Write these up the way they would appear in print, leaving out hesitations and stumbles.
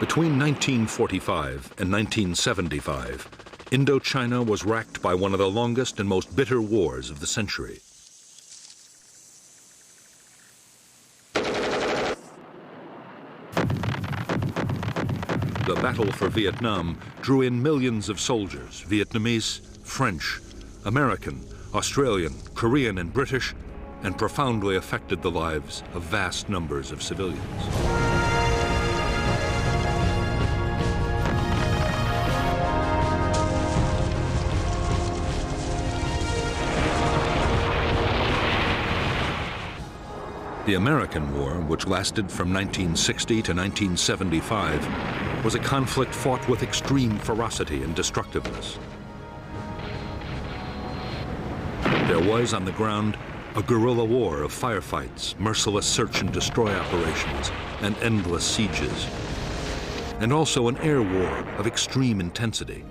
Between 1945 and 1975, Indochina was racked by one of the longest and most bitter wars of the century. The battle for Vietnam drew in millions of soldiers, Vietnamese, French, American, Australian, Korean, and British, and profoundly affected the lives of vast numbers of civilians. The American War, which lasted from 1960 to 1975, was a conflict fought with extreme ferocity and destructiveness. There was, on the ground, a guerrilla war of firefights, merciless search and destroy operations, and endless sieges, and also an air war of extreme intensity.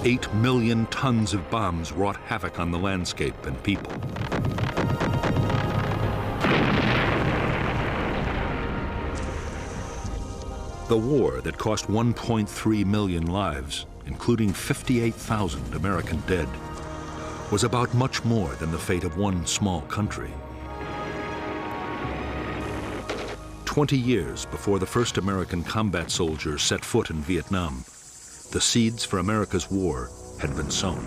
8 million tons of bombs wrought havoc on the landscape and people. The war that cost 1.3 million lives, including 58,000 American dead, was about much more than the fate of one small country. 20 years before the first American combat soldiers set foot in Vietnam, the seeds for America's war had been sown.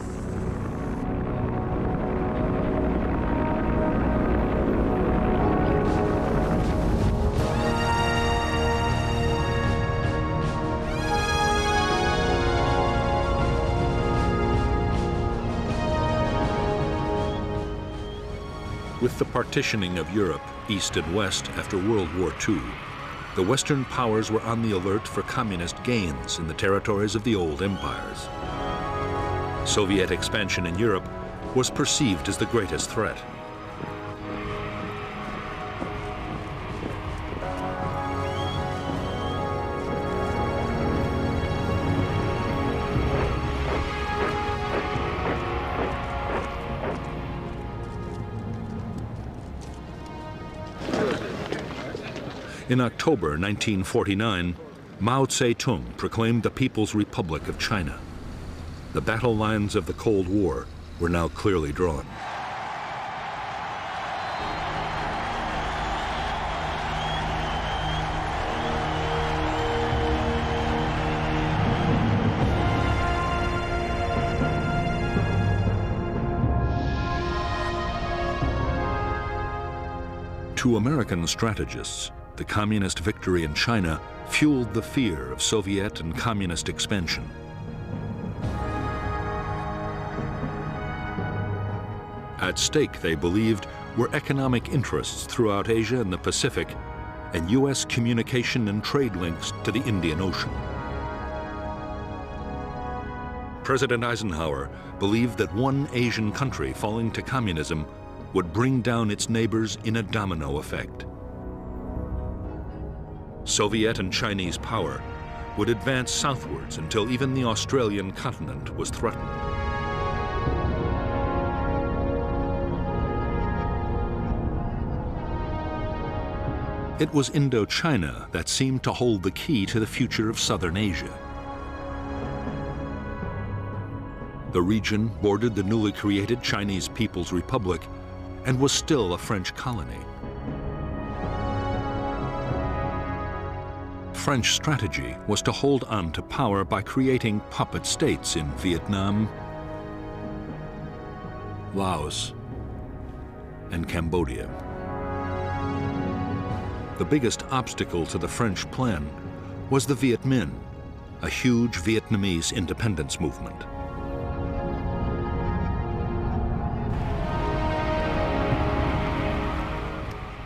With the partitioning of Europe, east and west, after World War II, the Western powers were on the alert for communist gains in the territories of the old empires. Soviet expansion in Europe was perceived as the greatest threat. In October 1949, Mao Zedong proclaimed the People's Republic of China. The battle lines of the Cold War were now clearly drawn. To American strategists, the communist victory in China fueled the fear of Soviet and communist expansion. At stake, they believed, were economic interests throughout Asia and the Pacific, and U.S. communication and trade links to the Indian Ocean. President Eisenhower believed that one Asian country falling to communism would bring down its neighbors in a domino effect. Soviet and Chinese power would advance southwards until even the Australian continent was threatened. It was Indochina that seemed to hold the key to the future of southern Asia. The region bordered the newly created Chinese People's Republic and was still a French colony. French strategy was to hold on to power by creating puppet states in Vietnam, Laos, and Cambodia. The biggest obstacle to the French plan was the Viet Minh, a huge Vietnamese independence movement.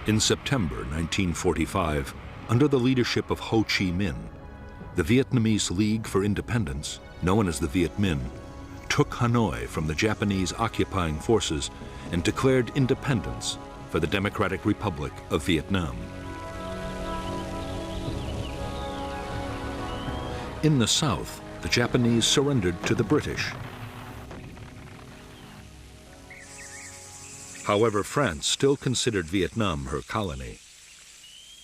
In September 1945, under the leadership of Ho Chi Minh, the Vietnamese League for Independence, known as the Viet Minh, took Hanoi from the Japanese occupying forces and declared independence for the Democratic Republic of Vietnam. In the south, the Japanese surrendered to the British. However, France still considered Vietnam her colony.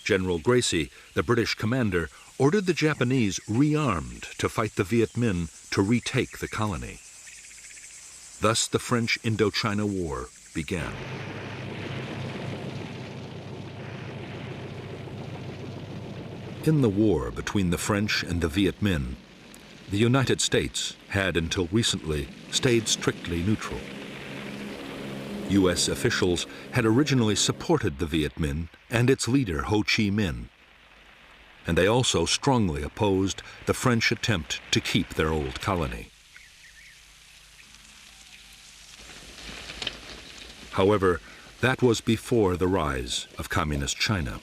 General Gracie, the British commander, ordered the Japanese rearmed to fight the Viet Minh to retake the colony. Thus the French Indochina War began. In the war between the French and the Viet Minh, the United States had until recently stayed strictly neutral. U.S. officials had originally supported the Viet Minh and its leader Ho Chi Minh, and they also strongly opposed the French attempt to keep their old colony. However, that was before the rise of Communist China.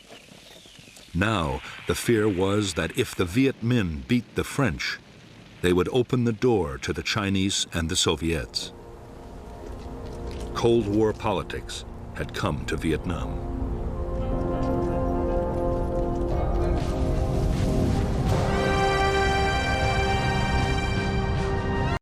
Now, the fear was that if the Viet Minh beat the French, they would open the door to the Chinese and the Soviets. Cold War politics had come to Vietnam.